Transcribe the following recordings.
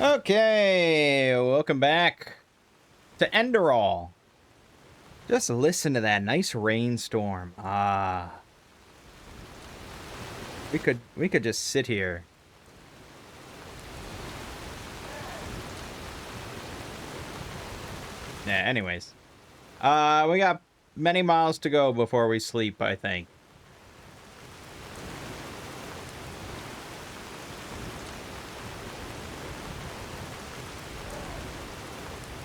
Okay, welcome back to Enderal. Just listen to that nice rainstorm. Ah, we could just sit here. Yeah, anyways. We got many miles to go before we sleep, I think.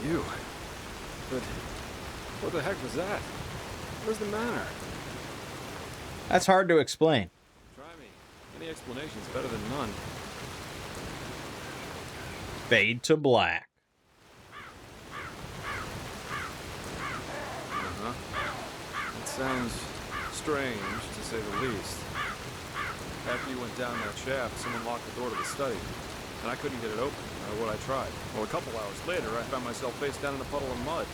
You? But what the heck was that? Where's the manor? That's hard to explain. Try me. Any explanation's better than none. Fade to black. Uh-huh. It sounds strange, to say the least. After you went down that shaft, someone locked the door to the study, and I couldn't get it open, no matter what I tried. Well, a couple hours later, I found myself face down in a puddle of mud.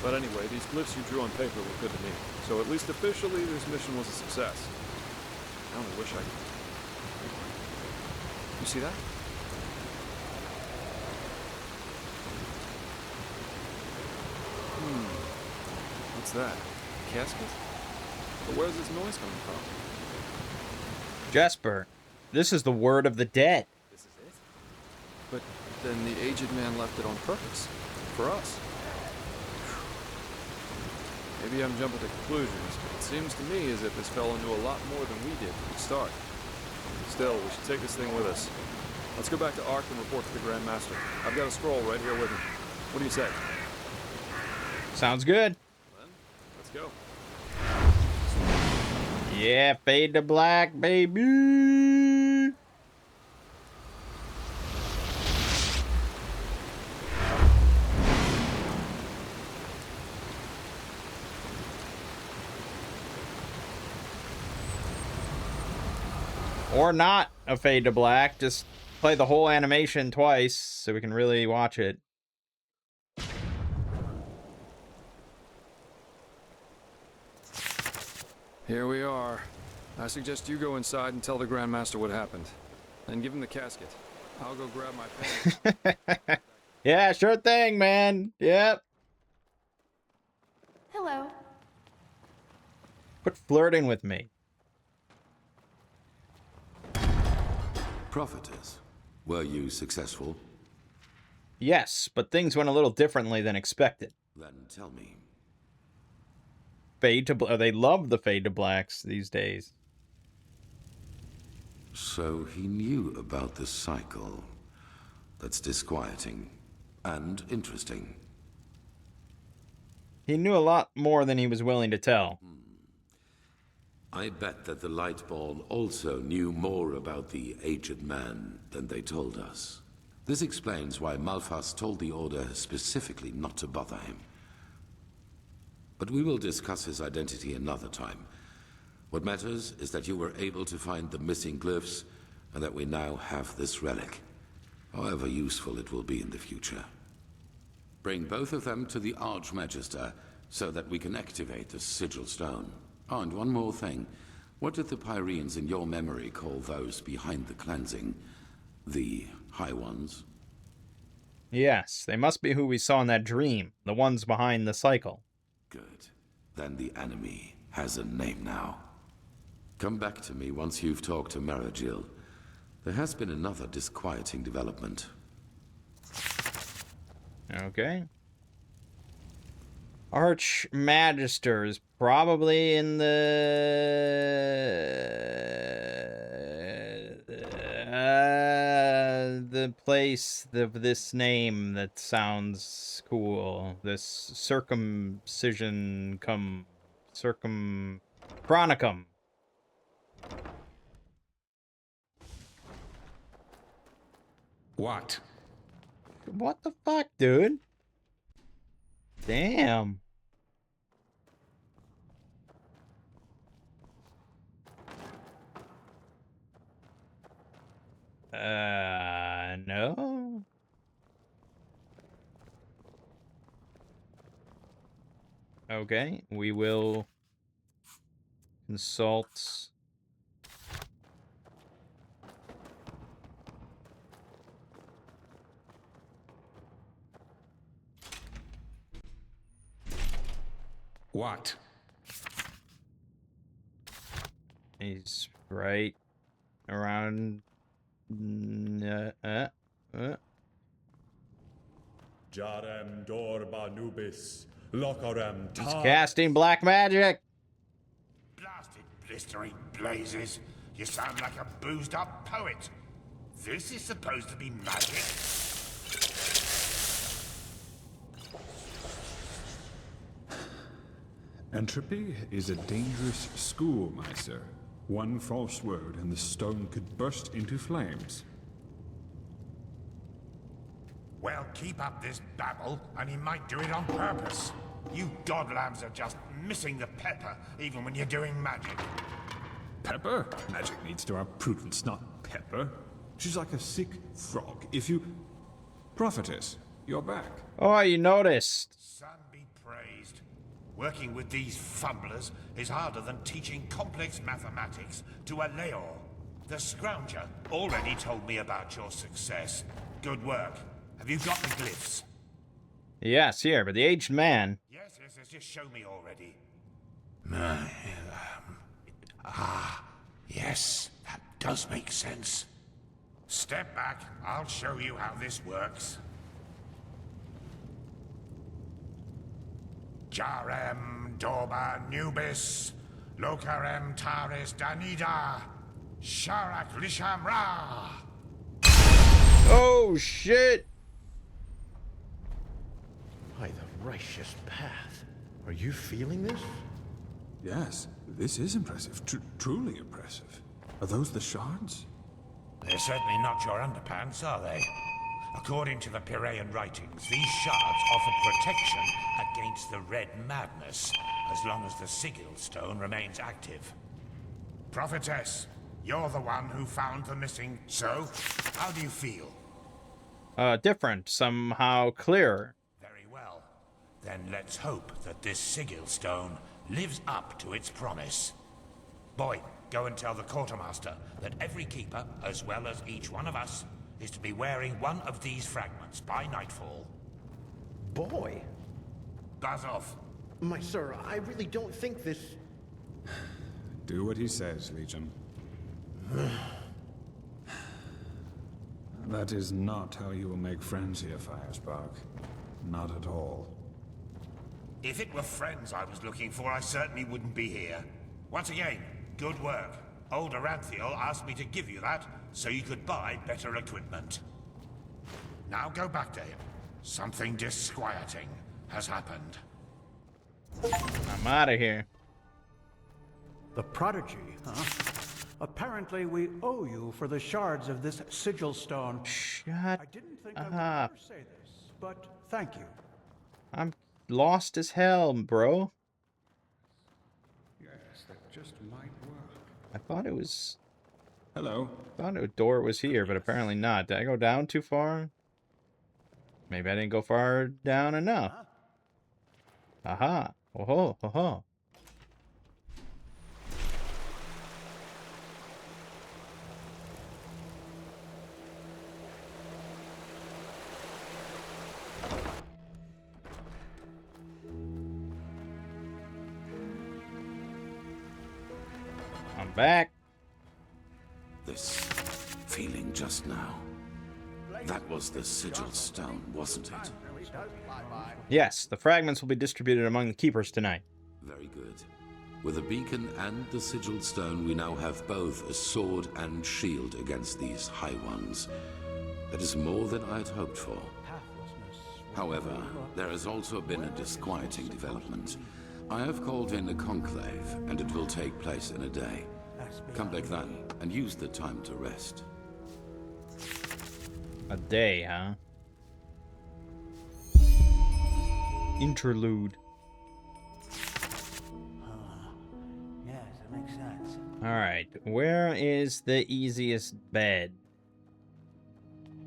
But anyway, these glyphs you drew on paper were good to me. So at least officially, this mission was a success. I only wish I could... You see that? What's that? A casket? But where's this noise coming from? Jesper, this is the word of the dead. This is it? But then the aged man left it on purpose. For us. Maybe I'm jumping to conclusions, but it seems to me as if this fellow knew a lot more than we did from the start. Still, we should take this thing with us. Let's go back to Ark and report to the Grand Master. I've got a scroll right here with me. What do you say? Sounds good. Then, let's go. Yeah, fade to black, baby. Or not a fade to black, just play the whole animation twice so we can really watch it. Here we are. I suggest you go inside and tell the Grand Master what happened. Then give him the casket. I'll go grab my pen. Yeah, sure thing, man. Yep. Hello. Quit flirting with me. Prophetess, were you successful? Yes, but things went a little differently than expected. Then tell me. Fade to black. They love the fade to blacks these days. So he knew about the cycle. That's disquieting and interesting. He knew a lot more than he was willing to tell. I bet that the Lightball also knew more about the aged man than they told us. This explains why Malphas told the Order specifically not to bother him. But we will discuss his identity another time. What matters is that you were able to find the missing glyphs, and that we now have this relic, however useful it will be in the future. Bring both of them to the Archmagister, so that we can activate the Sigil Stone. Oh, and one more thing. What did the Pyreans in your memory call those behind the cleansing? The High Ones? Yes, they must be who we saw in that dream. The ones behind the cycle. Good. Then the enemy has a name now. Come back to me once you've talked to Maragil. There has been another disquieting development. Okay. Archmagister is probably in the place of this name that sounds cool. This circumcision chronicum. What? What the fuck, dude? Damn. No. Okay, we will consult. What? He's right around. Jarem Dorba Nubis, Locarem He's Tar. casting black magic. Blasted blistering blazes. You sound like a boozed up poet. This is supposed to be magic? Entropy is a dangerous schoolmeister. One false word and the stone could burst into flames. Well, keep up this babble, and he might do it on purpose. You godlams are just missing the pepper, even when you're doing magic. Pepper? Magic needs to have prudence, not pepper. She's like a sick frog. If you... Prophetess, you're back. Oh, you noticed. Son be praised. Working with these fumblers is harder than teaching complex mathematics to a Leor. The Scrounger already told me about your success. Good work. Have you got the glyphs? Yes, here, but the aged man. Yes, just show me already. Yes, that does make sense. Step back, I'll show you how this works. Jarem Dorba Nubis, Locarem Taris Danida, Sharak Lishamra. Oh, shit. By the righteous path. Are you feeling this? Yes, this is impressive. Truly impressive. Are those the shards? They're certainly not your underpants, are they? According to the Piraean writings, these shards offer protection against the Red Madness, as long as the Sigil Stone remains active. Prophetess, you're the one who found the missing. So, how do you feel? Different. Somehow clearer. Very well. Then let's hope that this Sigil Stone lives up to its promise. Boy, go and tell the quartermaster that every keeper, as well as each one of us, is to be wearing one of these fragments by nightfall. Boy. Buzz off. My sir, I really don't think this... Do what he says, Legion. That is not how you will make friends here, Firespark. Not at all. If it were friends I was looking for, I certainly wouldn't be here. Once again, good work. Old Aranthiel asked me to give you that, so you could buy better equipment. Now go back to him. Something disquieting has happened. I'm out of here. The prodigy, huh? Apparently we owe you for the shards of this sigil stone. Shut I didn't think I would up. ever say this, but thank you. I'm lost as hell, bro. Yes, that just might work. I thought it was... Hello. I thought a door was here, but apparently not. Did I go down too far? Maybe I didn't go far down enough. Aha. Oh-ho, oh-ho. I'm back. This feeling just now. That was the sigil stone, wasn't it? Yes, the fragments will be distributed among the keepers tonight. Very good. With a beacon and the sigil stone, we now have both a sword and shield against these High Ones. That is more than I had hoped for. However, there has also been a disquieting development. I have called in a conclave, and it will take place in a day. Come back then, and use the time to rest. A day, huh? Interlude. Yes, it makes sense. Alright, where is the easiest bed?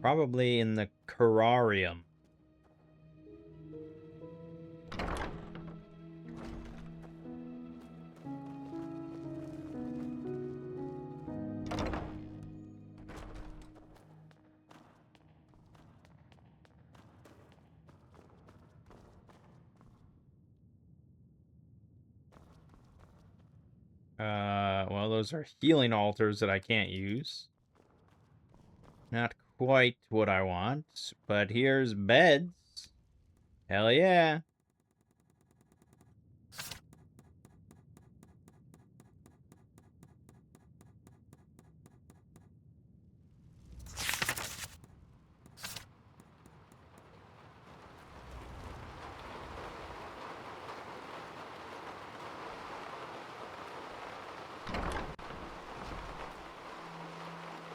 Probably in the Curarium. Oh, those are healing altars that I can't use. Not quite what I want, but here's beds. Hell yeah.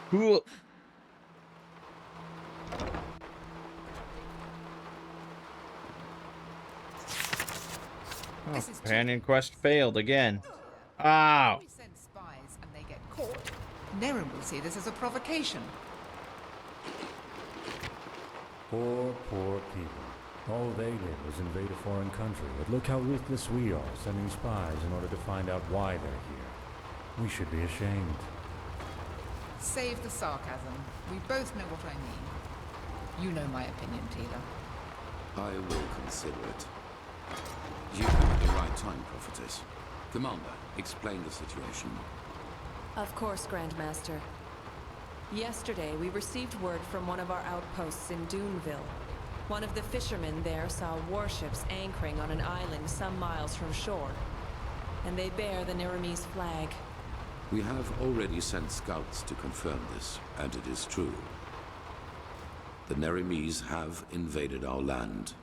Cool. Oh, companion quest failed again. Ow! We send spies and they get caught. Neren will see this as a provocation. Poor, poor people. All they did was invade a foreign country, but look how ruthless we are, sending spies in order to find out why they're here. We should be ashamed. Save the sarcasm. We both know what I mean. You know my opinion, Tila. I will consider it. You come at the right time, Prophetess. Commander, explain the situation. Of course, Grandmaster. Yesterday, we received word from one of our outposts in Duneville. One of the fishermen there saw warships anchoring on an island some miles from shore. And they bear the Neremese flag. We have already sent scouts to confirm this, and it is true. The Neremese have invaded our land.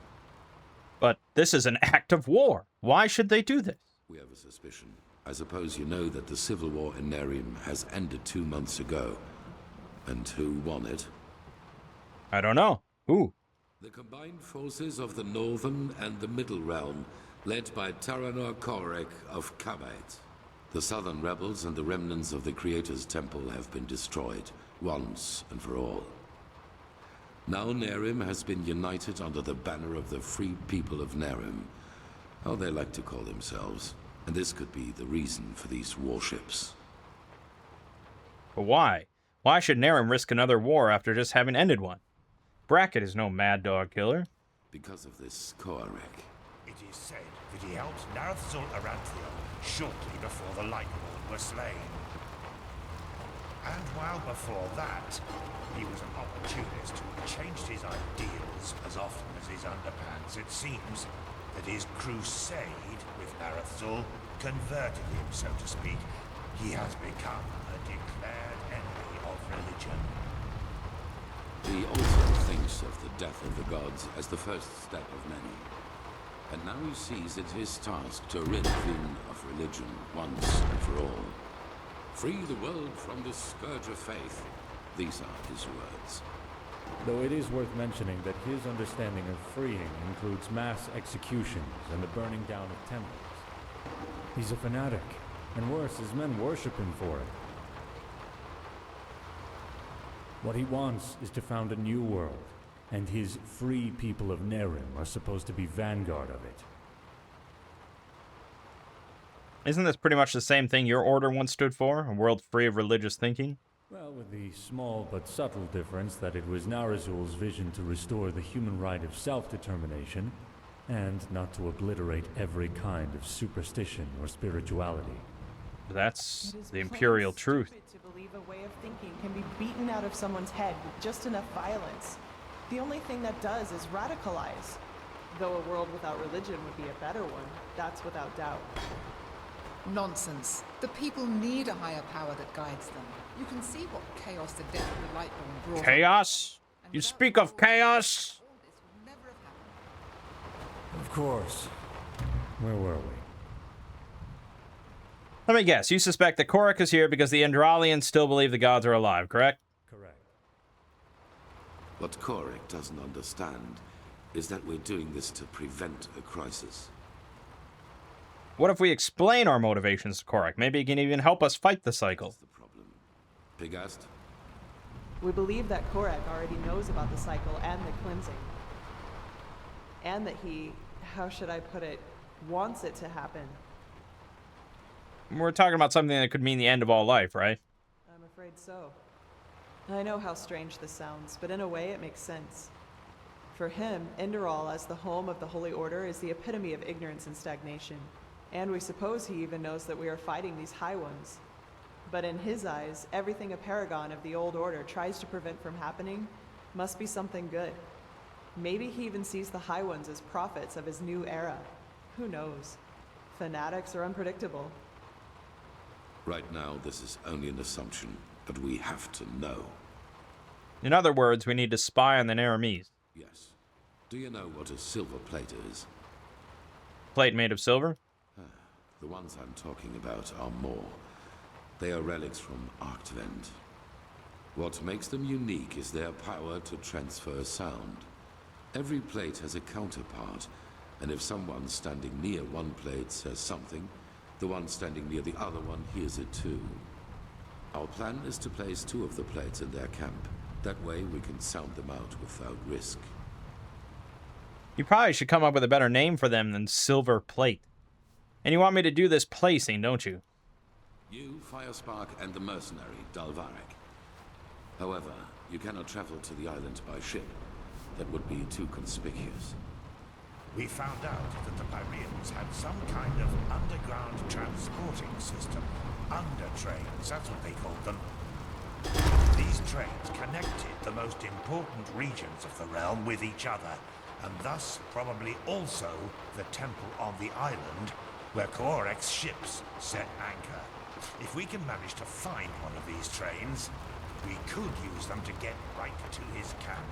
But this is an act of war. Why should they do this? We have a suspicion. I suppose you know that the civil war in Nerim has ended 2 months ago. And who won it? I don't know. Who? The combined forces of the Northern and the Middle Realm, led by Taranor Korek of Kabait. The Southern rebels and the remnants of the Creator's Temple have been destroyed, once and for all. Now Nerim has been united under the banner of the free people of Nerim, how they like to call themselves, and this could be the reason for these warships. But why? Why should Nerim risk another war after just having ended one? Bracket is no mad dog killer. Because of this Korek. It is said that he helped Narthzul Aranthio shortly before the Lightborn were slain. And while before that, he was an opportunist who changed his ideals as often as his underpants. It seems that his crusade with Narthzul converted him, so to speak. He has become a declared enemy of religion. He also thinks of the death of the gods as the first step of many. And now he sees it his task to rid Vin of religion once and for all. Free the world from the scourge of faith. These are his words. Though it is worth mentioning that his understanding of freeing includes mass executions and the burning down of temples. He's a fanatic, and worse, his men worship him for it. What he wants is to found a new world, and his free people of Nerim are supposed to be vanguard of it. Isn't this pretty much the same thing your order once stood for? A world free of religious thinking? Well, with the small but subtle difference that it was Narazul's vision to restore the human right of self-determination, and not to obliterate every kind of superstition or spirituality. That's the imperial truth. To believe a way of thinking can be beaten out of someone's head with just enough violence. The only thing that does is radicalize. Though a world without religion would be a better one, that's without doubt. Nonsense. The people need a higher power that guides them. You can see what chaos the death of the Lightborn brought. Chaos? You speak of chaos? All this would never have happened. Of course. Where were we? Let me guess. You suspect that Korek is here because the Enderalians still believe the gods are alive, correct? Correct. What Korek doesn't understand is that we're doing this to prevent a crisis. What if we explain our motivations to Korek? Maybe he can even help us fight the cycle. That's the problem. Pigast? We believe that Korek already knows about the cycle and the cleansing. And that he, how should I put it, wants it to happen. We're talking about something that could mean the end of all life, right? I'm afraid so. I know how strange this sounds, but in a way it makes sense. For him, Enderal as the home of the Holy Order is the epitome of ignorance and stagnation. And we suppose he even knows that we are fighting these High Ones. But in his eyes, everything a paragon of the old order tries to prevent from happening must be something good. Maybe he even sees the High Ones as prophets of his new era. Who knows? Fanatics are unpredictable. Right now, this is only an assumption, but we have to know. In other words, we need to spy on the Naramis. Yes. Do you know what a silver plate is? Plate made of silver? The ones I'm talking about are more. They are relics from Arctvent. What makes them unique is their power to transfer sound. Every plate has a counterpart, and if someone standing near one plate says something, the one standing near the other one hears it too. Our plan is to place 2 of the plates in their camp. That way we can sound them out without risk. You probably should come up with a better name for them than Silver Plate. And you want me to do this placing, don't you? You, Firespark, and the mercenary, Dalvarek. However, you cannot travel to the island by ship. That would be too conspicuous. We found out that the Pyreans had some kind of underground transporting system. Undertrains, that's what they called them. These trains connected the most important regions of the realm with each other, and thus probably also the temple on the island where Korek's ships set anchor. If we can manage to find one of these trains, we could use them to get right to his camp.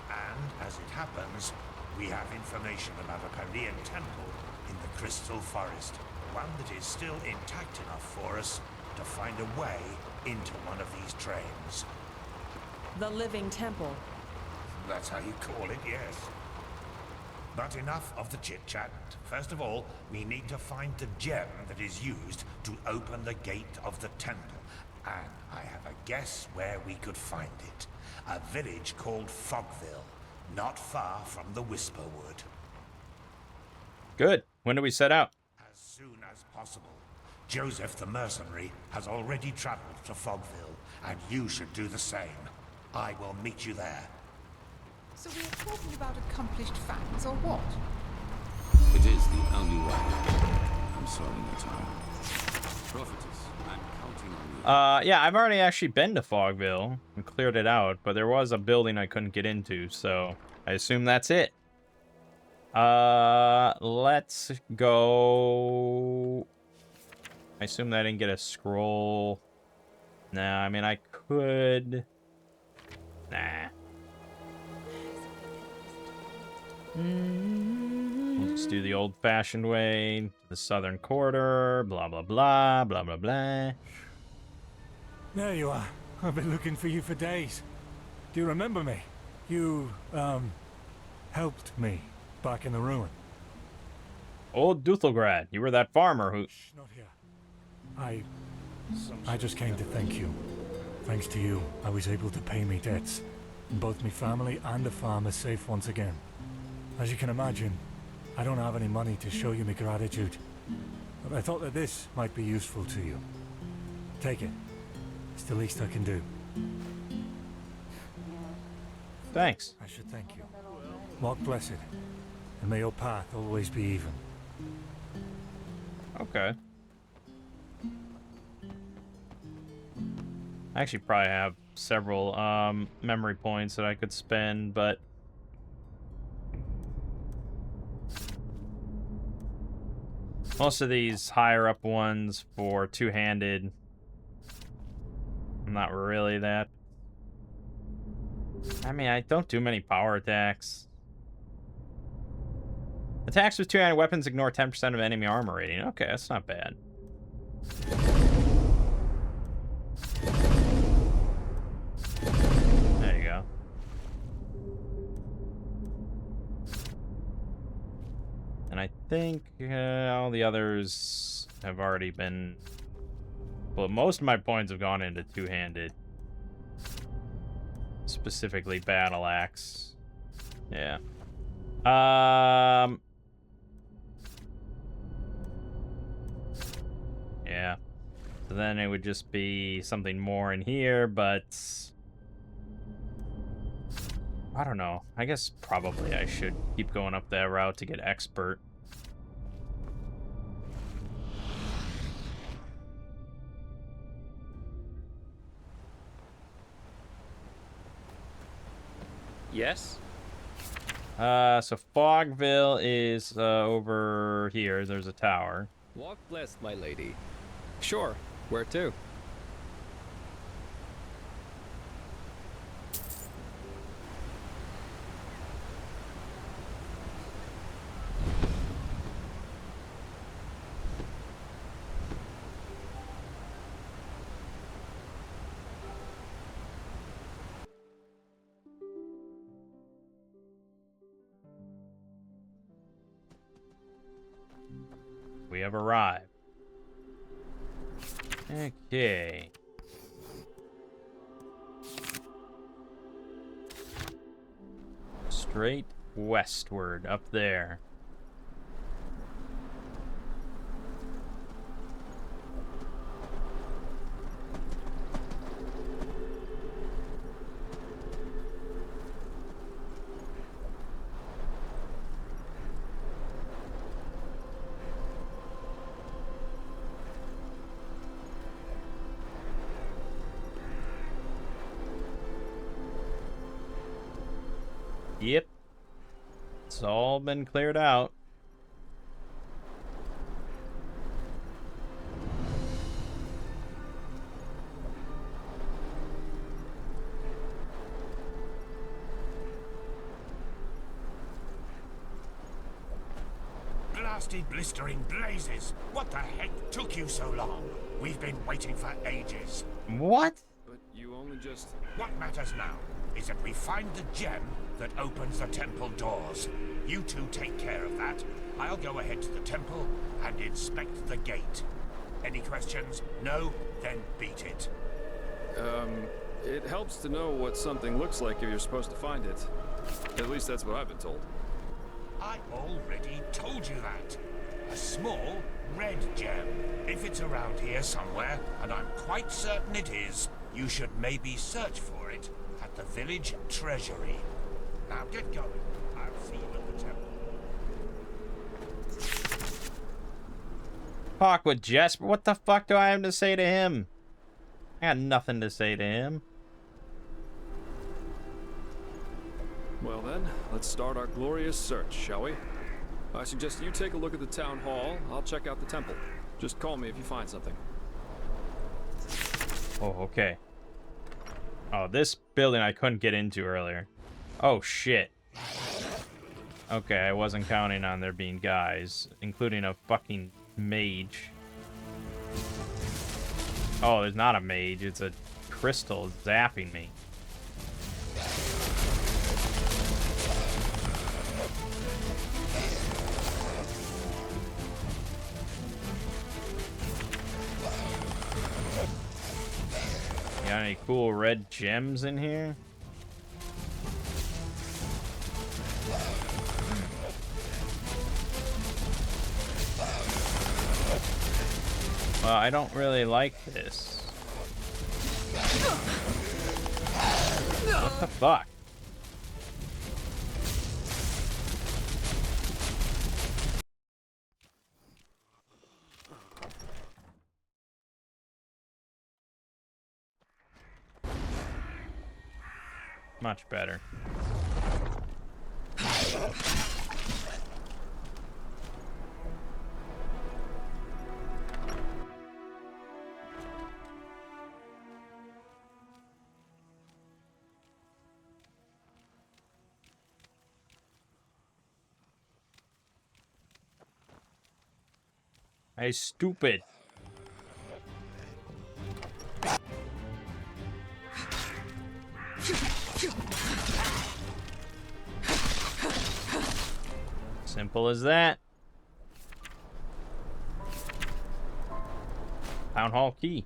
And, as it happens, we have information about a Pyrean temple in the Crystal Forest. One that is still intact enough for us to find a way into one of these trains. The Living Temple. That's how you call it, yes. But enough of the chit-chat. First of all, we need to find the gem that is used to open the gate of the temple. And I have a guess where we could find it. A village called Fogville, not far from the Whisperwood. Good. When do we set out? As soon as possible. Joseph the mercenary has already traveled to Fogville, and you should do the same. I will meet you there. So we are talking about accomplished facts, or what? It is the only way. I'm sorry, Natara. Prophetess, I'm counting on you. Yeah, I've already actually been to Fogville and cleared it out, but there was a building I couldn't get into, so I assume that's it. Let's go. I assume that I didn't get a scroll. Nah, I mean, I could. Nah. We'll just do the old-fashioned way, the southern quarter, blah, blah, blah, blah, blah, blah. There you are. I've been looking for you for days. Do you remember me? You, helped me back in the ruin. Old Duthelgrad, you were that farmer who... Shh, not here. I just came to thank you. Thanks to you, I was able to pay me debts. Both me family and the farm is safe once again. As you can imagine, I don't have any money to show you my gratitude. But I thought that this might be useful to you. Take it. It's the least I can do. Thanks. I should thank you. Walk blessed, and may your path always be even. Okay. I actually probably have several memory points that I could spend, but most of these higher up ones for two-handed, I'm not really that. I mean, I don't do many power attacks. Attacks with two-handed weapons ignore 10% of enemy armor rating. Okay, that's not bad. There you go. And I think all the others have already been... Well, most of my points have gone into two-handed. Specifically battle axe. Yeah. Yeah. So then it would just be something more in here, but I don't know. I guess probably I should keep going up that route to get expert. Yes? So Fogville is over here. There's a tower. Walk blessed, my lady. Sure. Where to? We have arrived. Okay. Straight westward, up there. Yep. It's all been cleared out. Blasted blistering blazes! What the heck took you so long? We've been waiting for ages. What? But you only just... What matters now is that we find the gem that opens the temple doors. You two take care of that. I'll go ahead to the temple and inspect the gate. Any questions? No? Then beat it. It helps to know what something looks like if you're supposed to find it. At least that's what I've been told. I already told you that. A small red gem. If it's around here somewhere, and I'm quite certain it is, you should maybe search for it at the village treasury. Now get going. I'll see you at the temple. Talk with Jesper. What the fuck do I have to say to him? I got nothing to say to him. Well then, let's start our glorious search, shall we? I suggest you take a look at the town hall. I'll check out the temple. Just call me if you find something. Oh, okay. Oh, this building I couldn't get into earlier. Oh, shit. Okay, I wasn't counting on there being guys, including a fucking mage. Oh, there's not a mage. It's a crystal zapping me. Got any cool red gems in here? Well, I don't really like this. What the fuck? Much better. Hey, stupid. Simple as that. Town hall key.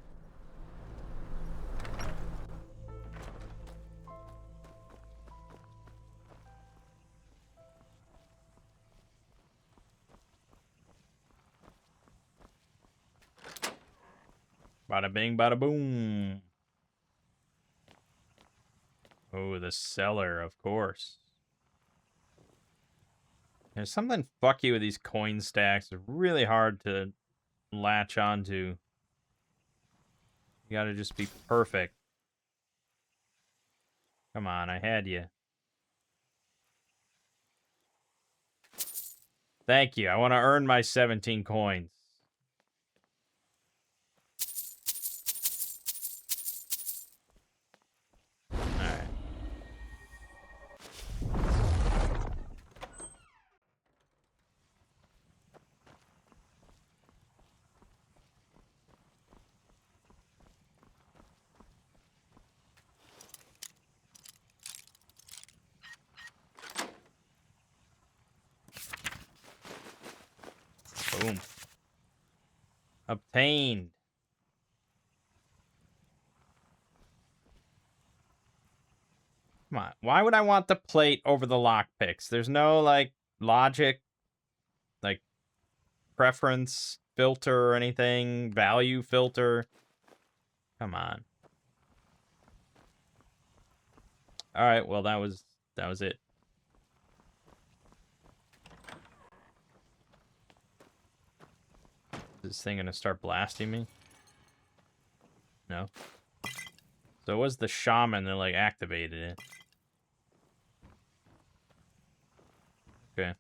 Bada bing, bada boom. Oh, the cellar, of course. There's something fucky with these coin stacks. They're really hard to latch onto. You gotta just be perfect. Come on, I had you. Thank you. I want to earn my 17 coins. Alright. Boom. Obtained. Come on. Why would I want the plate over the lockpicks? There's no, like, logic, like, preference filter or anything, value filter. Come on. All right, well, that was it. Is this thing gonna start blasting me? No. So it was the shaman that, like, activated it. Okay.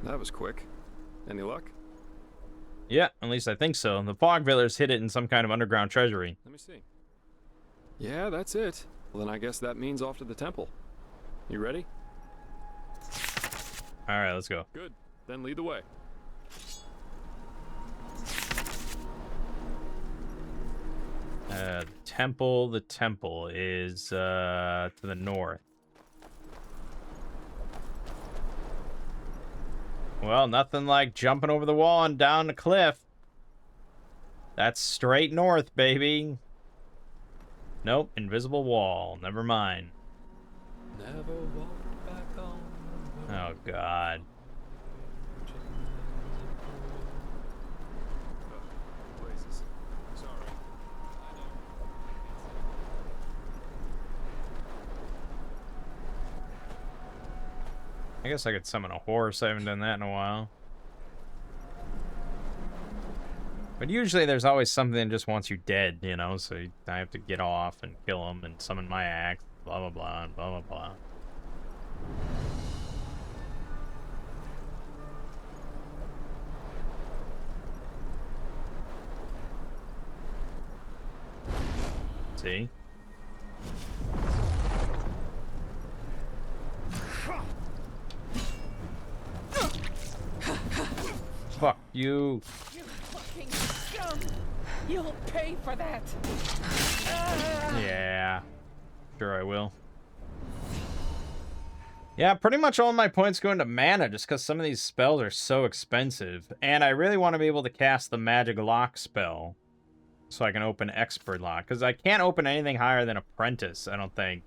That was quick. Any luck? Yeah, at least I think so. The fog veilers hid it in some kind of underground treasury. Let me see. Yeah, that's it. Well, then I guess that means off to the temple. You ready? All right, let's go. Good. Then lead the way. The temple is to the north. Well, nothing like jumping over the wall and down the cliff. That's straight north, baby. Nope, invisible wall. Never mind. Never walked back on the road. Oh, God. Places. Sorry. I know. I guess I could summon a horse. I haven't done that in a while. But usually there's always something that just wants you dead, you know? So I have to get off and kill him and summon my axe, blah, blah, blah, and blah, blah, blah. See? Fuck you. You fucking scum! You'll pay for that! Yeah. Sure I will. Yeah, pretty much all my points go into mana just because some of these spells are so expensive. And I really want to be able to cast the magic lock spell so I can open expert lock. Because I can't open anything higher than apprentice, I don't think.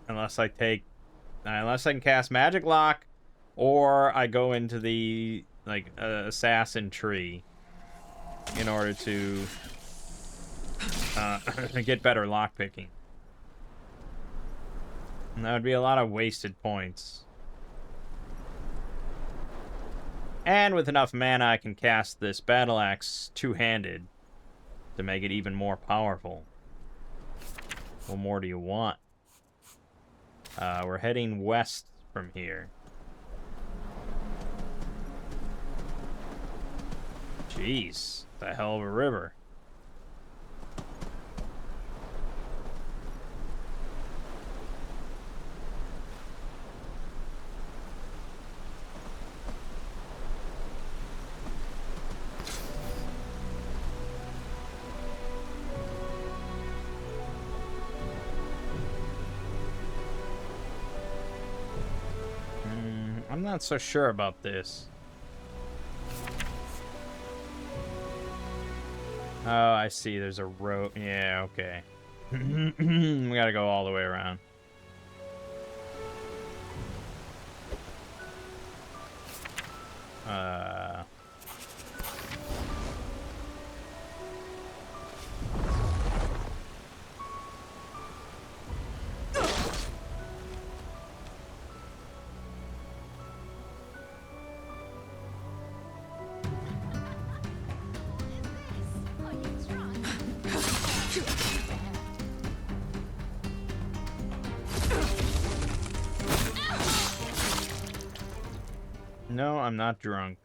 Unless I can cast magic lock or I go into the assassin tree in order to get better lockpicking. And that would be a lot of wasted points. And with enough mana, I can cast this battle axe two-handed to make it even more powerful. What more do you want? We're heading west from here. Jeez, the hell of a river. I'm not so sure about this. Oh, I see. There's a road. Yeah, okay. We gotta go all the way around. No, I'm not drunk.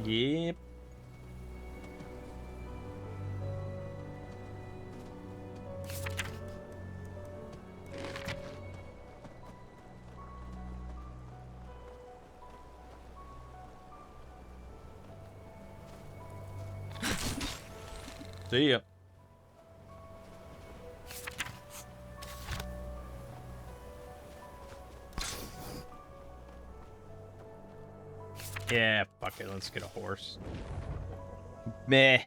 Yep. See ya. Yeah, fuck it. Let's get a horse. Meh.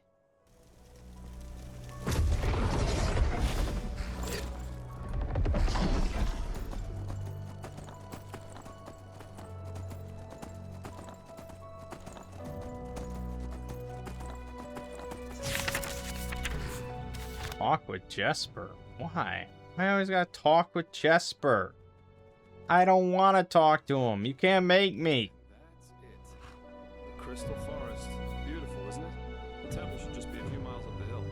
Talk with Jesper. Why? I always gotta talk with Jesper. I don't want to talk to him. You can't make me. That's it. The Crystal Forest. Beautiful, isn't it? The temple should just be a few miles up the hill.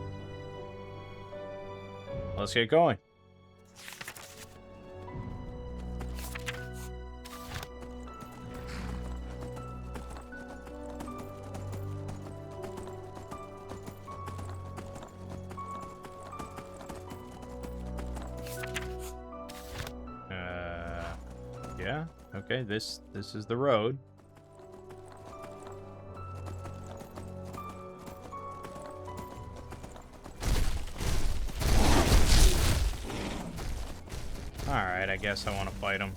Let's get going. Yeah. Okay, this is the road. Alright, I guess I want to fight him.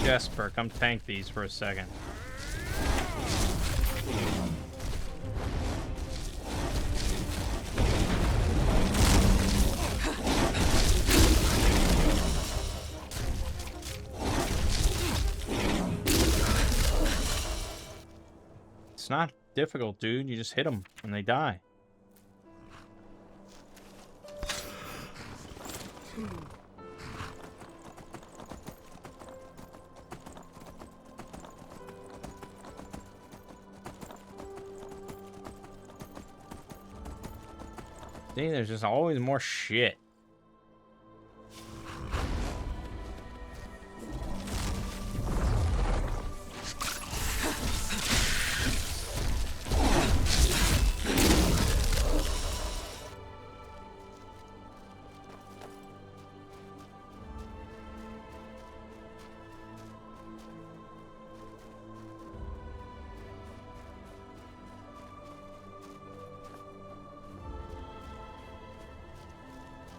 Jesper, come tank these for a second. It's not difficult, dude. You just hit them and they die. See, there's just always more shit.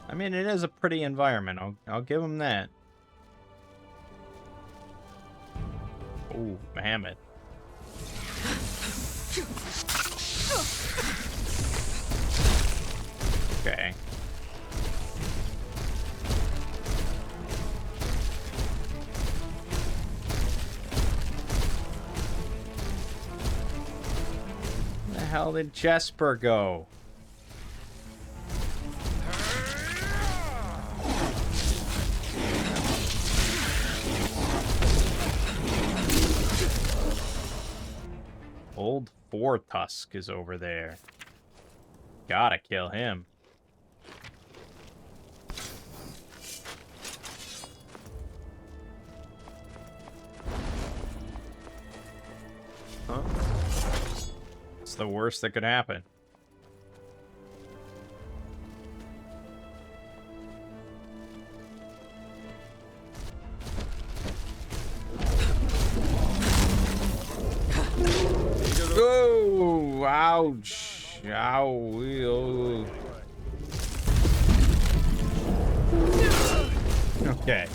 I mean, it is a pretty environment. I'll give him that. Oh, Muhammad. Okay. Where the hell did Jesper go? Old Four Tusk is over there. Gotta kill him. Huh? It's the worst that could happen. Oh, ouch. Ow. Okay.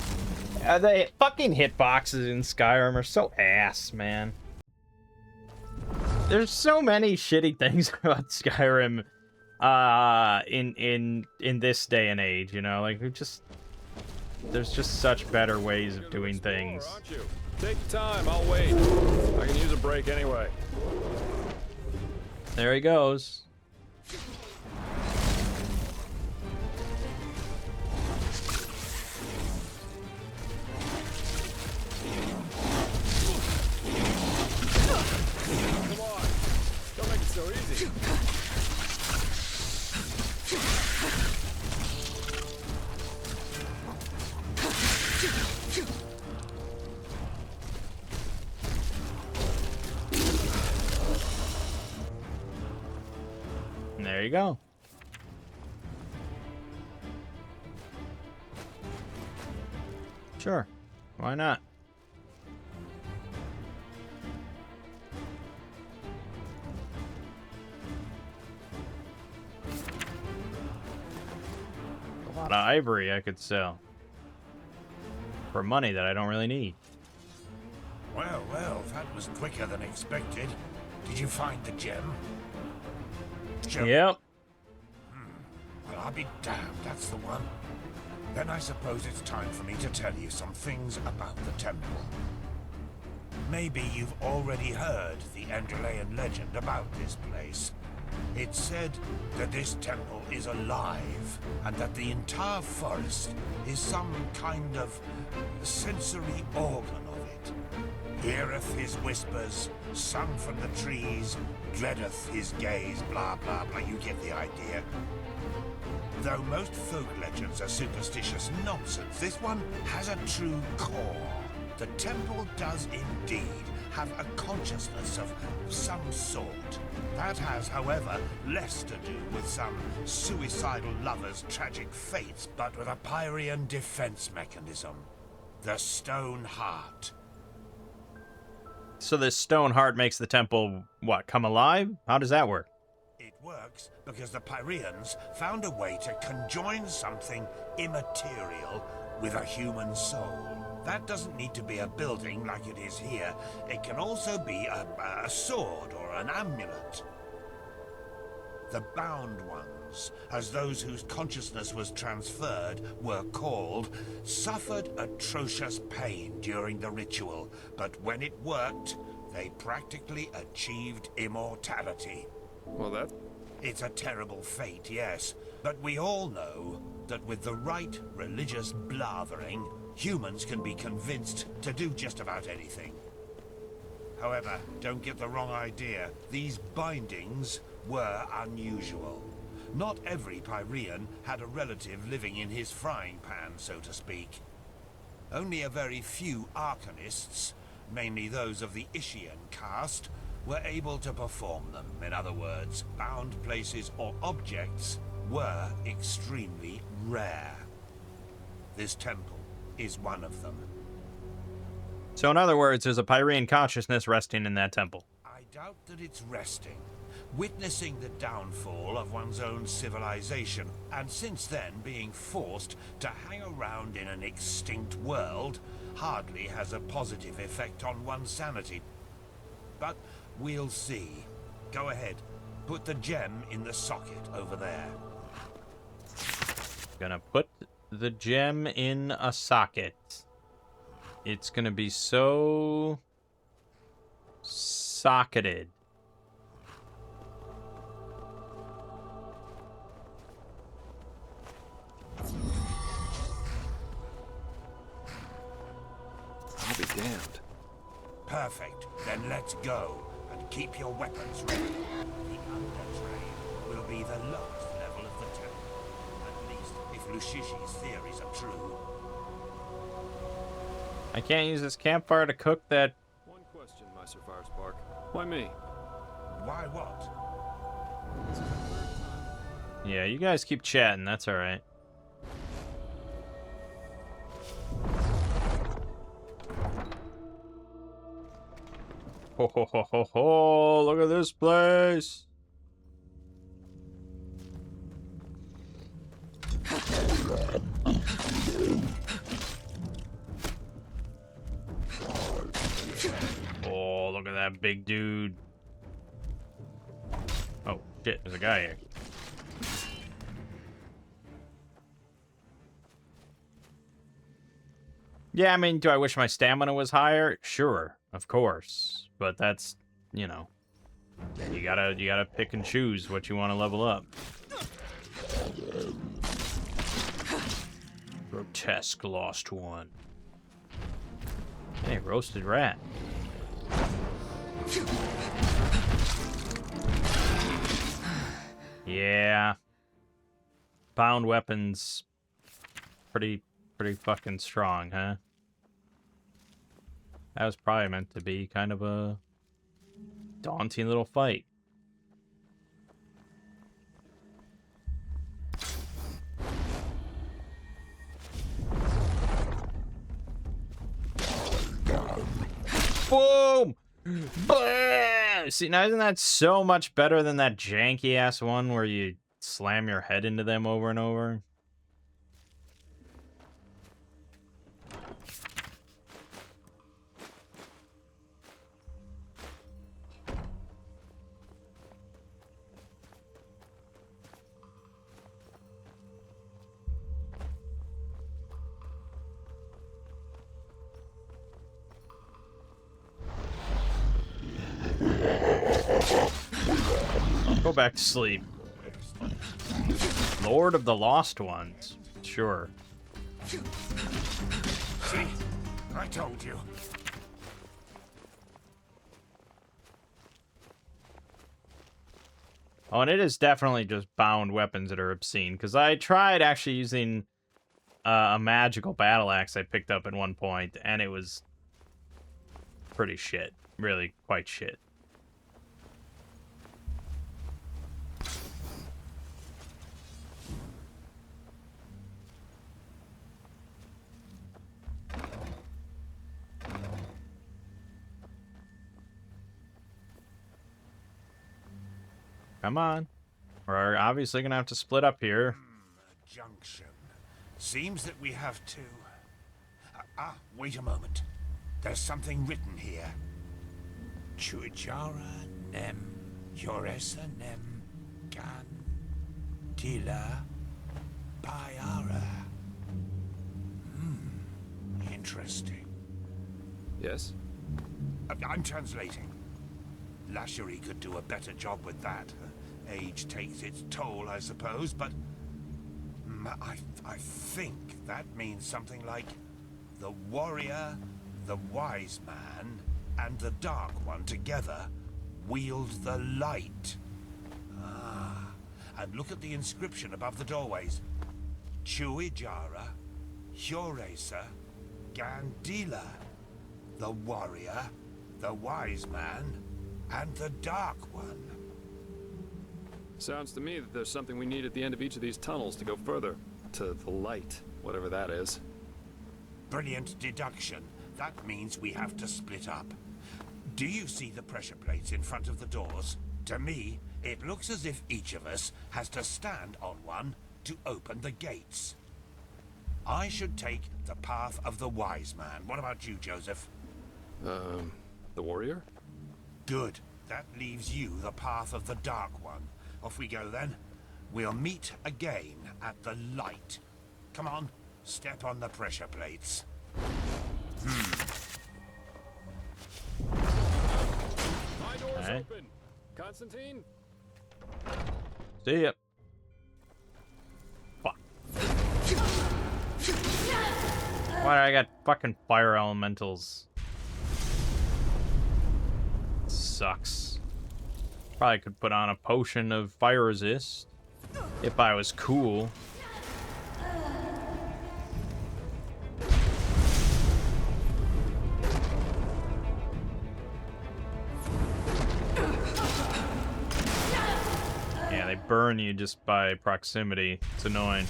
The fucking hitboxes in Skyrim are so ass, man. There's so many shitty things about Skyrim in this day and age, you know, like There's just such better ways of doing things. Aren't you? Take your time, I'll wait. I can use a break anyway. There he goes. Come on. Don't make it so easy. And there you go. Sure. Why not? A lot of ivory I could sell. For money that I don't really need. Well, well, that was quicker than expected. Did you find the gem? Yep. Well, I'll be damned, that's the one. Then I suppose it's time for me to tell you some things about the temple. Maybe you've already heard the Enderalian legend about this place. It's said that this temple is alive, and that the entire forest is some kind of sensory organ of it. Heareth his whispers, sung from the trees, dreadeth his gaze, blah blah blah, you get the idea. Though most folk legends are superstitious nonsense, this one has a true core. The temple does indeed have a consciousness of some sort. That has, however, less to do with some suicidal lover's tragic fates, but with a Pyrean defense mechanism. The Stone Heart. So this stone heart makes the temple, what, come alive? How does that work? It works because the Pyreans found a way to conjoin something immaterial with a human soul. That doesn't need to be a building like it is here. It can also be a sword or an amulet. The bound ones, as those whose consciousness was transferred were called, suffered atrocious pain during the ritual, but when it worked, they practically achieved immortality. Well, It's a terrible fate, yes, but we all know that with the right religious blathering, humans can be convinced to do just about anything. However, don't get the wrong idea. These bindings were unusual. Not every Pyrean had a relative living in his frying pan, so to speak. Only a very few arcanists, mainly those of the Ishian caste, were able to perform them. In other words, bound places or objects were extremely rare. This temple is one of them. So in other words, there's a Pyrean consciousness resting in that temple. I doubt that it's resting. Witnessing the downfall of one's own civilization, and since then being forced to hang around in an extinct world, hardly has a positive effect on one's sanity. But we'll see. Go ahead. Put the gem in the socket over there. Gonna put the gem in a socket. It's gonna be so socketed. I'll be damned. Perfect. Then let's go. And keep your weapons ready. The undertrain will be the lowest level of the temple. At least if Lushishi's theories are true. I can't use this campfire to cook that. One question, Meister Firespark. Why me? Why what? Yeah, you guys keep chatting. That's all right. Ho ho ho ho ho! Look at this place. Oh, look at that big dude. Oh shit! There's a guy here. Yeah, I mean, do I wish my stamina was higher? Sure, of course. But that's, you know, you gotta pick and choose what you want to level up. Grotesque lost one. Hey, roasted rat. Yeah. Bound weapons. Pretty fucking strong, huh? That was probably meant to be kind of a daunting little fight. Boom! Blah! See, now isn't that so much better than that janky-ass one where you slam your head into them over and over? Go back to sleep. Lord of the Lost Ones. Sure. See? I told you. Oh, and it is definitely just bound weapons that are obscene, because I tried actually using a magical battle axe I picked up at one point, and it was pretty shit. Really quite shit. Come on. We're obviously gonna have to split up here. A junction. Seems that we have to... wait a moment. There's something written here. Chuijara nem Yoresa nem gan Tila Bayara. Interesting. Yes? I'm translating. Lashery could do a better job with that. Age takes its toll, I suppose, but... I think that means something like... the warrior, the wise man, and the dark one together wield the light. Ah, and look at the inscription above the doorways. Chuijara, Hjoresa, Gandila. The warrior, the wise man, and the dark one. Sounds to me that there's something we need at the end of each of these tunnels to go further. To the light, whatever that is. Brilliant deduction. That means we have to split up. Do you see the pressure plates in front of the doors? To me, it looks as if each of us has to stand on one to open the gates. I should take the path of the wise man. What about you, Joseph? The warrior? Good. That leaves you the path of the dark one. Off we go then. We'll meet again at the light. Come on, step on the pressure plates. My door's Okay. open. Constantine? See ya. Fuck. Why do I got fucking fire elementals? Sucks. Probably could put on a potion of fire resist if I was cool. Yeah, they burn you just by proximity. It's annoying.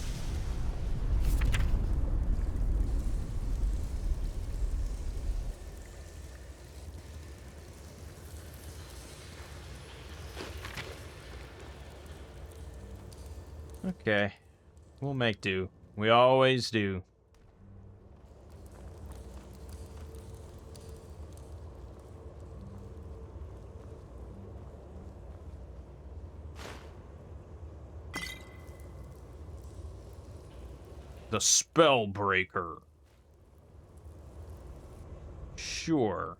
Okay. We'll make do. We always do. The Spellbreaker. Sure.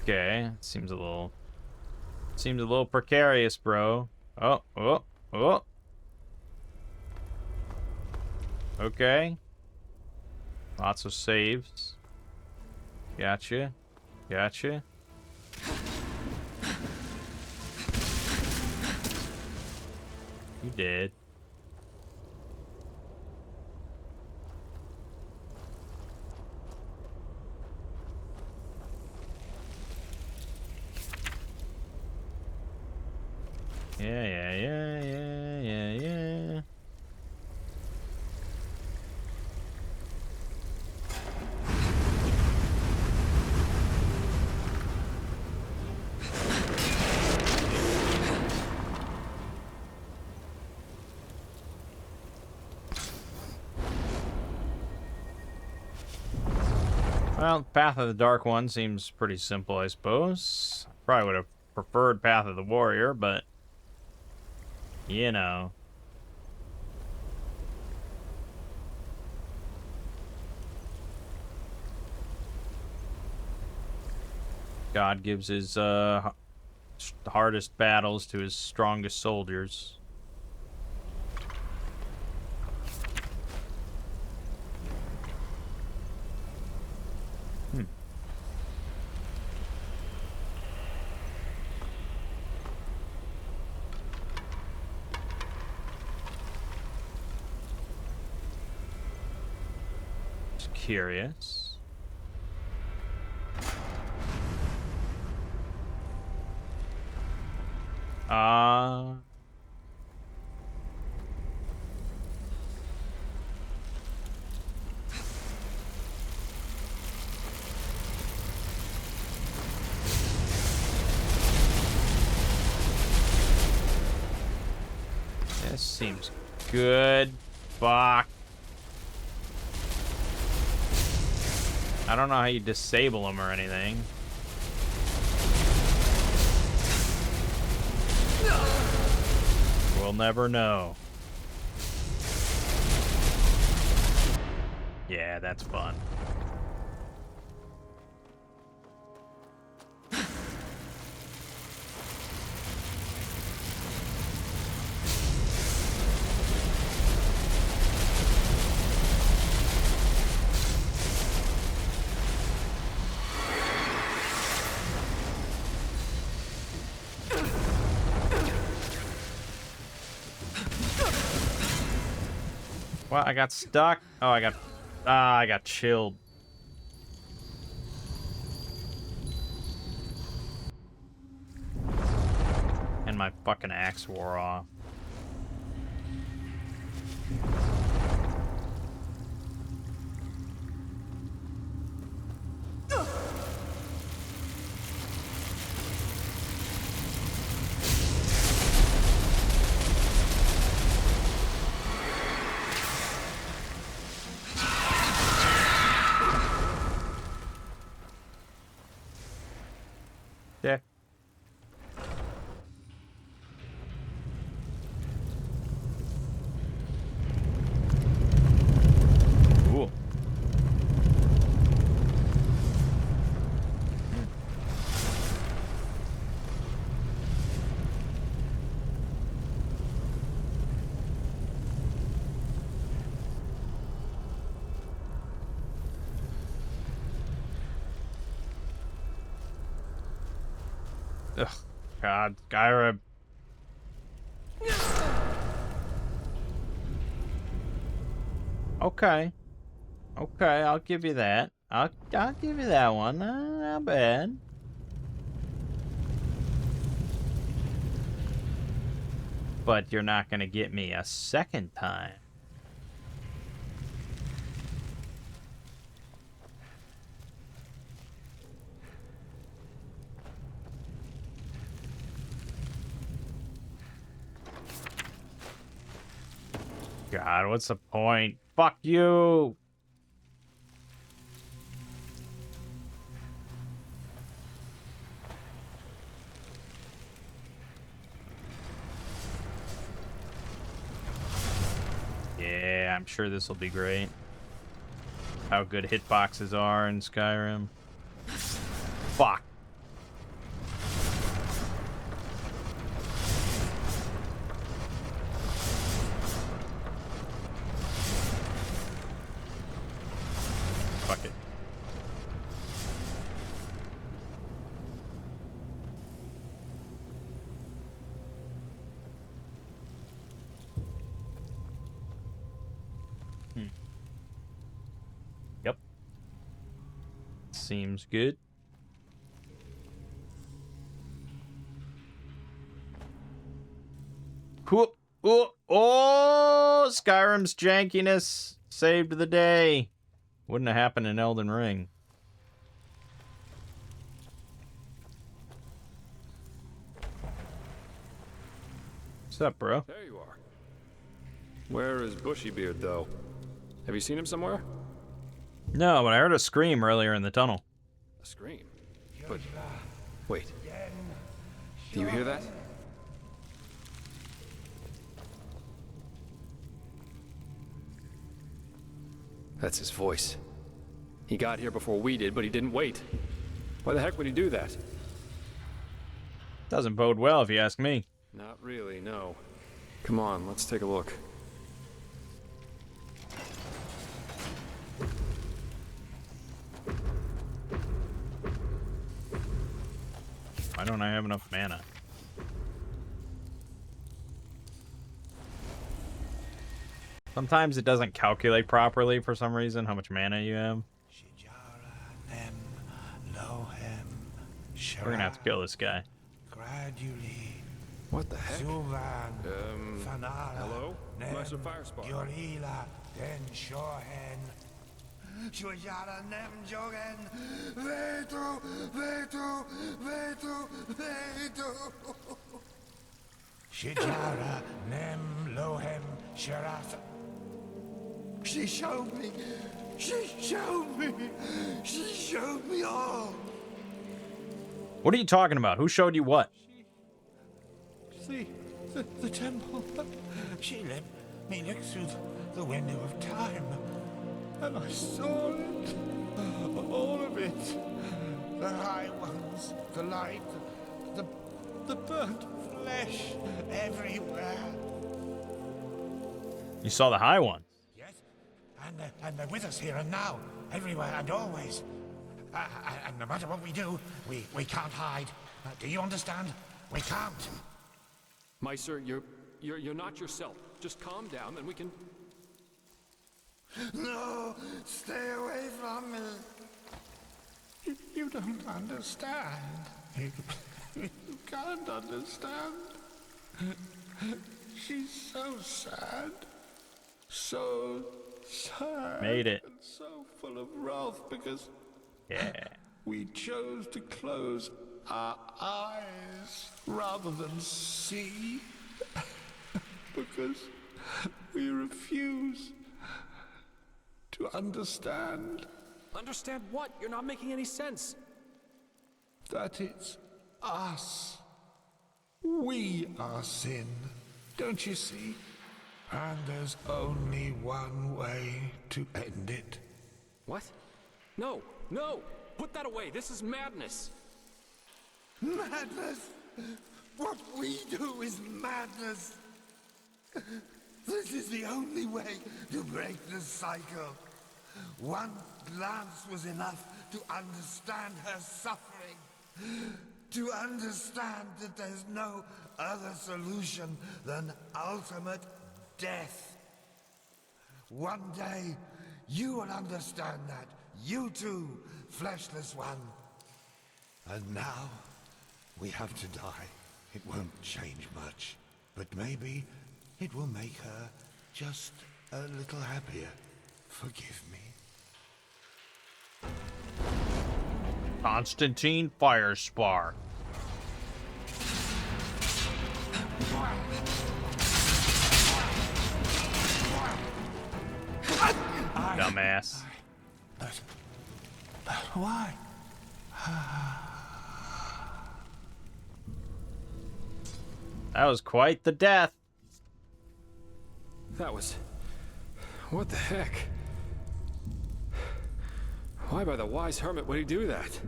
Okay, seems a little precarious, bro. Oh, oh, oh. Okay. Lots of saves. Gotcha. Gotcha. You did. Yeah. Well, Path of the Dark One seems pretty simple, I suppose. Probably would have preferred Path of the Warrior, but you know. God gives his hardest battles to his strongest soldiers. Just curious. This seems good. Fuck. I don't know how you disable them or anything. We'll never know. Yeah, that's fun. What? I got stuck? Oh, I got chilled. And my fucking axe wore off. Yeah. Cool. Ugh, God, Skyrim. Okay. Okay, I'll give you that. I'll give you that one. Not bad. But you're not gonna get me a second time. God, what's the point? Fuck you! Yeah, I'm sure this will be great. How good hitboxes are in Skyrim. Fuck. Fuck it. Yep. Seems good. Cool. Oh, Skyrim's jankiness saved the day. Wouldn't have happened in Elden Ring. What's up, bro? There you are. Where is Bushybeard, though? Have you seen him somewhere? No, but I heard a scream earlier in the tunnel. A scream? But... wait. Do you hear that? That's his voice. He got here before we did, but he didn't wait. Why the heck would he do that? Doesn't bode well, if you ask me. Not really, no. Come on, let's take a look. Why don't I have enough mana? Sometimes it doesn't calculate properly for some reason how much mana you have. We're gonna have to kill this guy. Gradually. What the heck? Hello? Master Firespark. Yorila, den Shohen. Shujara nem jogen. Veto, veto, veto, veto. Shijara nem lohem sharath. She showed me. She showed me. She showed me all. What are you talking about? Who showed you what? The temple. She let me look through the window of time, and I saw it. All of it. The high ones, the light, the burnt flesh everywhere. You saw the high one. Yes, and they're with us here and now, everywhere and always. And no matter what we do, we can't hide. Do you understand? We can't. Meister, you're not yourself. Just calm down and we can... No, stay away from me. You don't understand. You can't understand. She's so sad. So sad. Made it. And so full of wrath because... Yeah. We chose to close our eyes rather than see. Because we refuse to understand. Understand what? You're not making any sense. That it's us. We are sin. Don't you see? And there's only one way to end it. What? No, no! Put that away! This is madness! Madness? What we do is madness. This is the only way to break the cycle. One glance was enough to understand her suffering. To understand that there's no other solution than ultimate death. One day, you will understand that. You too, fleshless one. And now, we have to die. It won't change much, but maybe it will make her just a little happier. Forgive me. Constantine Firespark. dumbass. But why? That was quite the death. That was... What the heck? Why by the wise hermit would he do that?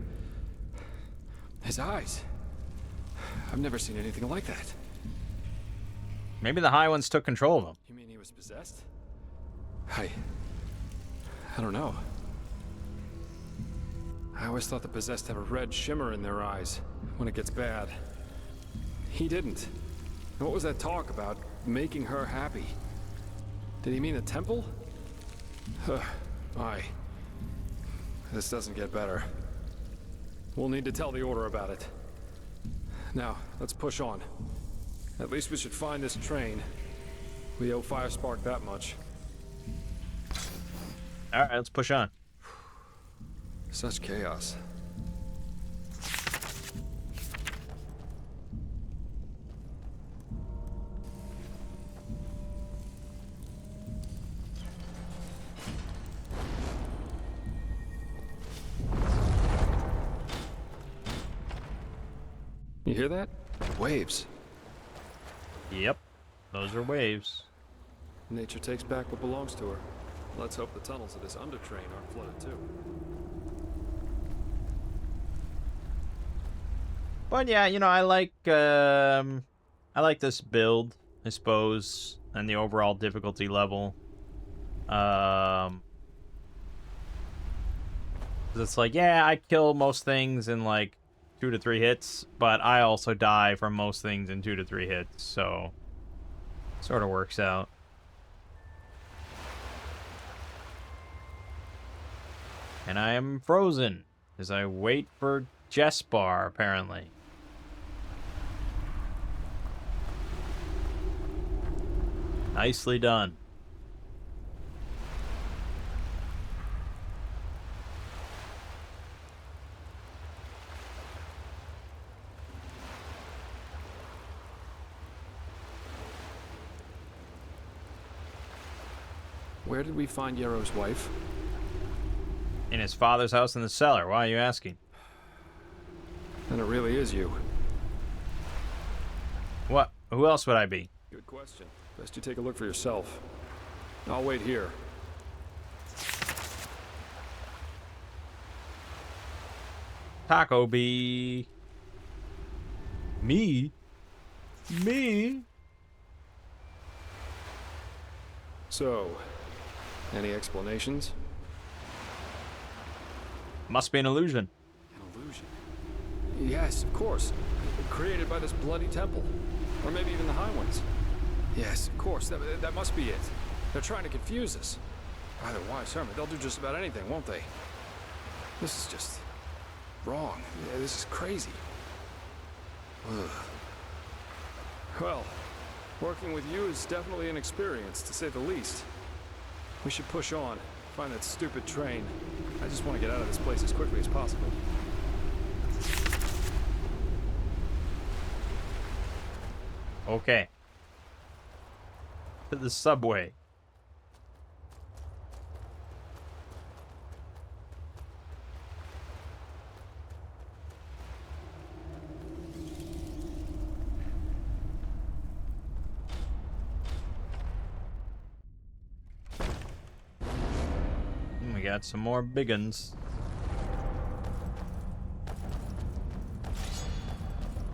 His eyes. I've never seen anything like that. Maybe the High Ones took control of him. You mean he was possessed? I don't know. I always thought the possessed have a red shimmer in their eyes when it gets bad. He didn't. And what was that talk about making her happy? Did he mean the temple? My. This doesn't get better. We'll need to tell the Order about it. Now, let's push on. At least we should find this train. We owe Firespark that much. Alright, let's push on. Such chaos. You hear that? Waves. Yep, those are waves. Nature takes back what belongs to her. Let's hope the tunnels of this undertrain aren't flooded too. But yeah, you know, I like this build, I suppose, and the overall difficulty level. It's like, yeah, I kill most things in like 2 to 3 hits, but I also die from most things in 2 to 3 hits, so sort of works out. And I am frozen as I wait for Jespar, apparently. Nicely done. Where did we find Yarrow's wife? In his father's house in the cellar. Why are you asking? Then it really is you. What? Who else would I be? Good question. Best you take a look for yourself. I'll wait here. Taco Bee. Me? Me? So, any explanations? Must be an illusion. An illusion? Yes, of course. Created by this bloody temple. Or maybe even the High Ones. Yes, of course. That must be it. They're trying to confuse us. By the wise hermit, they'll do just about anything, won't they? This is just wrong. Yeah, this is crazy. Ugh. Well, working with you is definitely an experience, to say the least. We should push on, find that stupid train. I just want to get out of this place as quickly as possible. Okay. To the subway. We got some more biggins.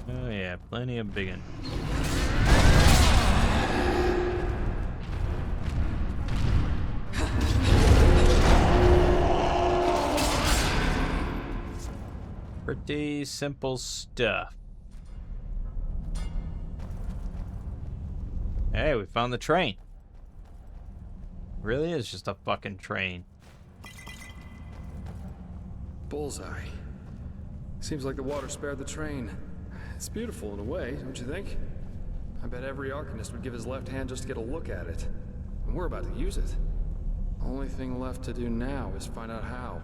Oh yeah, plenty of biggins. Pretty simple stuff. Hey, we found the train. Really is just a fucking train. Bullseye. Seems like the water spared the train. It's beautiful in a way, don't you think? I bet every Arcanist would give his left hand just to get a look at it. And we're about to use it. Only thing left to do now is find out how.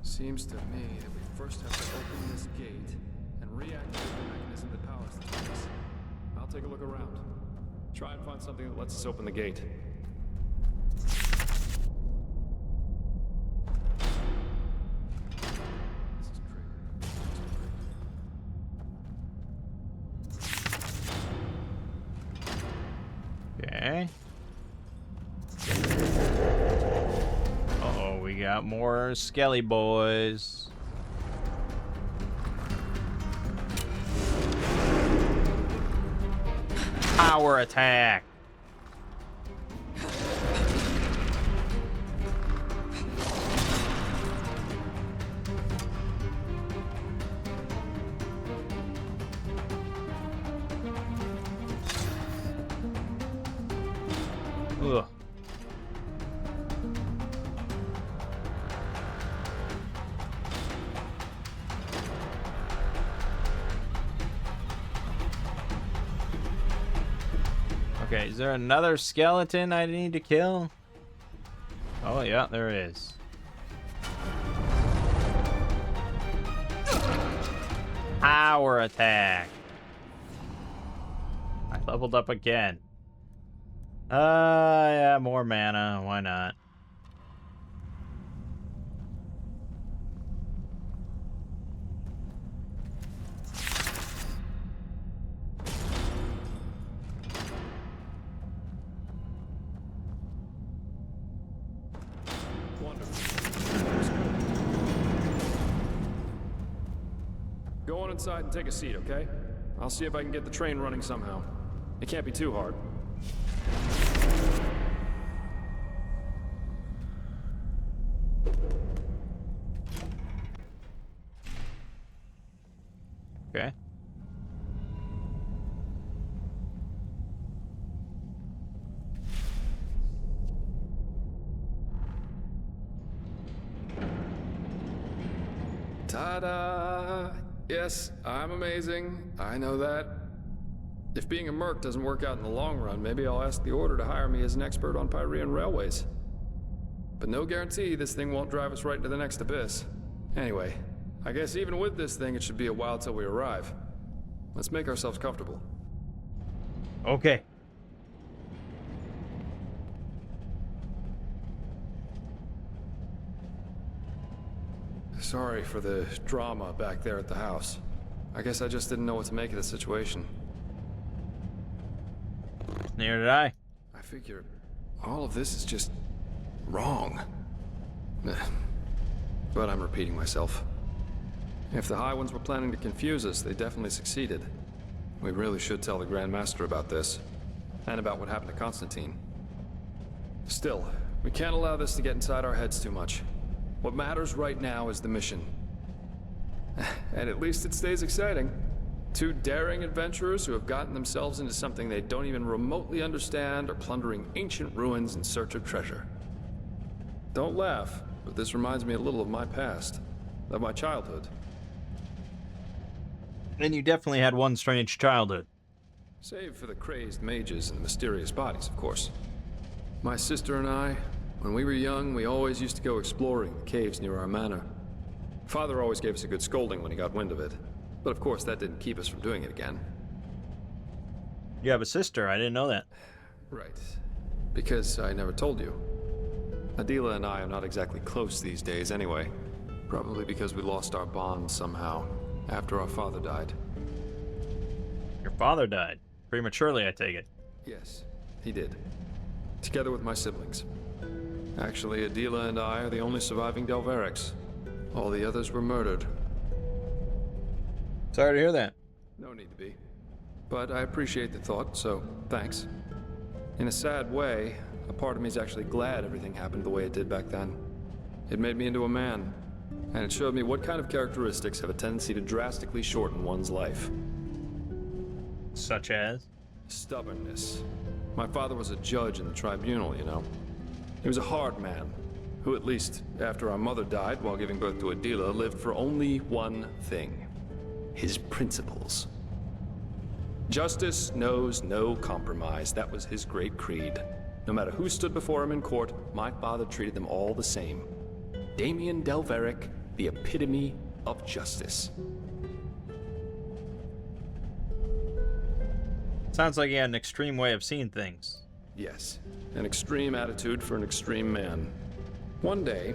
Seems to me that we first have to open this gate and reactivate the mechanism that powers the place. I'll take a look around. Try and find something that lets us open the gate. Okay. Uh-oh, we got more skelly boys. Power attack. Ugh. Okay, is there another skeleton I need to kill? Oh, yeah, there is. Power attack. I leveled up again. Yeah, more mana. Why not? Go on inside and take a seat, okay? I'll see if I can get the train running somehow. It can't be too hard. Okay. Ta-da! Yes, I'm amazing. I know that. If being a merc doesn't work out in the long run, maybe I'll ask the Order to hire me as an expert on Pyrean railways. But no guarantee this thing won't drive us right into the next abyss. Anyway, I guess even with this thing, it should be a while till we arrive. Let's make ourselves comfortable. Okay. Sorry for the drama back there at the house. I guess I just didn't know what to make of the situation. Neither did I. I figure all of this is just wrong. But I'm repeating myself. If the High Ones were planning to confuse us, they definitely succeeded. We really should tell the Grand Master about this, and about what happened to Constantine. Still, we can't allow this to get inside our heads too much. What matters right now is the mission. And at least it stays exciting. Two daring adventurers who have gotten themselves into something they don't even remotely understand are plundering ancient ruins in search of treasure. Don't laugh, but this reminds me a little of my past, of my childhood. And you definitely had one strange childhood. Save for the crazed mages and the mysterious bodies, of course. My sister and I, when we were young, we always used to go exploring the caves near our manor. Father always gave us a good scolding when he got wind of it. But of course, that didn't keep us from doing it again. You have a sister. I didn't know that. Right. Because I never told you. Adela and I are not exactly close these days anyway. Probably because we lost our bond somehow, after our father died. Your father died. Prematurely, I take it. Yes, he did. Together with my siblings. Actually, Adela and I are the only surviving Delverics. All the others were murdered. Sorry to hear that. No need to be. But I appreciate the thought, so thanks. In a sad way, a part of me is actually glad everything happened the way it did back then. It made me into a man, and it showed me what kind of characteristics have a tendency to drastically shorten one's life. Such as? Stubbornness. My father was a judge in the tribunal, you know. He was a hard man, who at least, after our mother died while giving birth to Adela, lived for only one thing. His principles. Justice knows no compromise. That was his great creed. No matter who stood before him in court, my father treated them all the same. Damien Delveric, the epitome of justice. Sounds like he had an extreme way of seeing things. Yes, an extreme attitude for an extreme man. One day,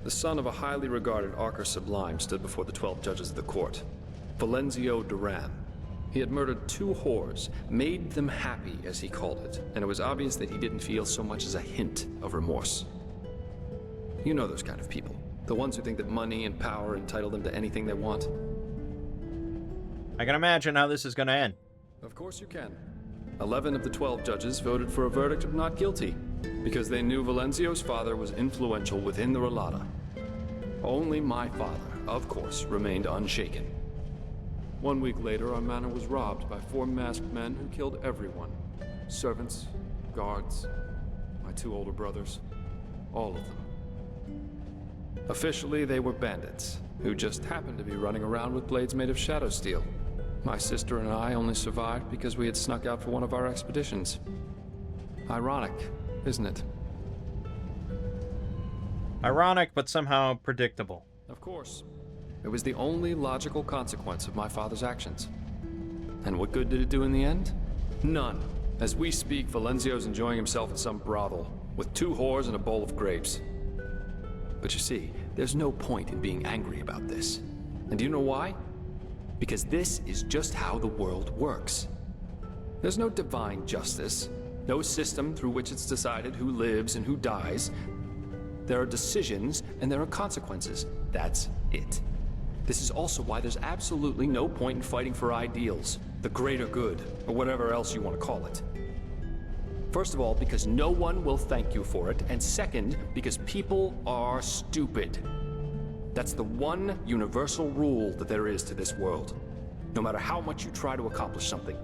the son of a highly regarded Archer Sublime stood before the 12 judges of the court. Valenzio Duran. He had murdered 2 whores, made them happy, as he called it, and it was obvious that he didn't feel so much as a hint of remorse. You know those kind of people. The ones who think that money and power entitle them to anything they want. I can imagine how this is going to end. Of course you can. 11 of the 12 judges voted for a verdict of not guilty, because they knew Valenzio's father was influential within the Relata. Only my father, of course, remained unshaken. 1 week later, our manor was robbed by 4 masked men who killed everyone. Servants, guards, my 2 older brothers, all of them. Officially, they were bandits, who just happened to be running around with blades made of shadow steel. My sister and I only survived because we had snuck out for one of our expeditions. Ironic, isn't it? Ironic, but somehow predictable. Of course. It was the only logical consequence of my father's actions. And what good did it do in the end? None. As we speak, Valenzio's enjoying himself in some brothel, with 2 whores and a bowl of grapes. But you see, there's no point in being angry about this. And do you know why? Because this is just how the world works. There's no divine justice, no system through which it's decided who lives and who dies. There are decisions and there are consequences. That's it. This is also why there's absolutely no point in fighting for ideals, the greater good, or whatever else you want to call it. First of all, because no one will thank you for it, and second, because people are stupid. That's the one universal rule that there is to this world. No matter how much you try to accomplish something.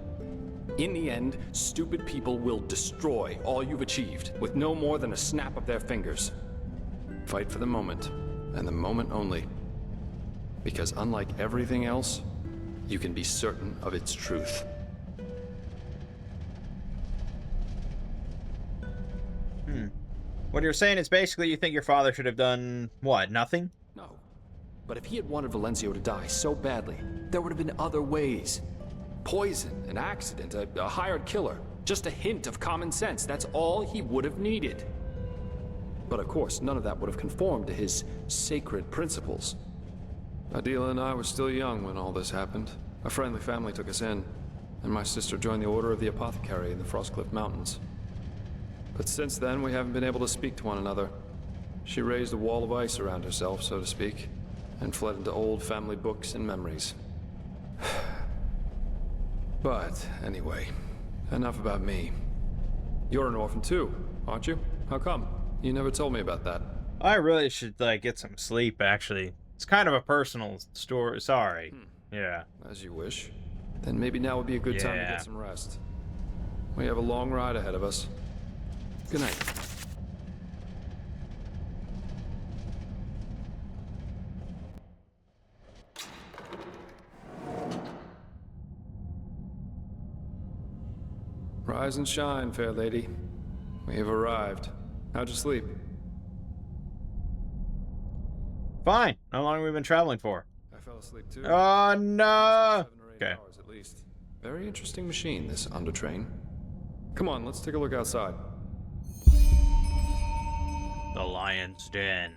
In the end, stupid people will destroy all you've achieved with no more than a snap of their fingers. Fight for the moment, and the moment only. Because unlike everything else, you can be certain of its truth. What you're saying is basically you think your father should have done, what, nothing? No. But if he had wanted Valenzio to die so badly, there would have been other ways. Poison, an accident, a hired killer. Just a hint of common sense. That's all he would have needed. But of course, none of that would have conformed to his sacred principles. Adela and I were still young when all this happened. A friendly family took us in, and my sister joined the Order of the Apothecary in the Frostcliff Mountains. But since then, we haven't been able to speak to one another. She raised a wall of ice around herself, so to speak, and fled into old family books and memories. But, anyway, enough about me. You're an orphan too, aren't you? How come? You never told me about that. I really should, like, get some sleep, actually. It's kind of a personal story. Sorry. Yeah. As you wish. Then maybe now would be a good time to get some rest. We have a long ride ahead of us. Good night. Rise and shine, fair lady. We have arrived. How'd you sleep? Fine. How long have we been traveling for? I fell asleep too. Oh, no! 7 or 8 hours at least. Very interesting machine, this Undertrain. Come on, let's take a look outside. The Lion's Den.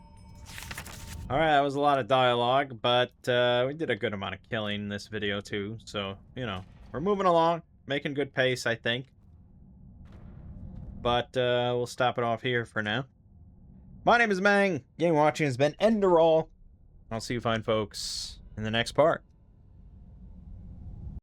Alright, that was a lot of dialogue, but we did a good amount of killing in this video too, so, you know, we're moving along, making good pace, I think. But we'll stop it off here for now. My name is Mangg. Game watching has been Enderal. I'll see you fine folks in the next part.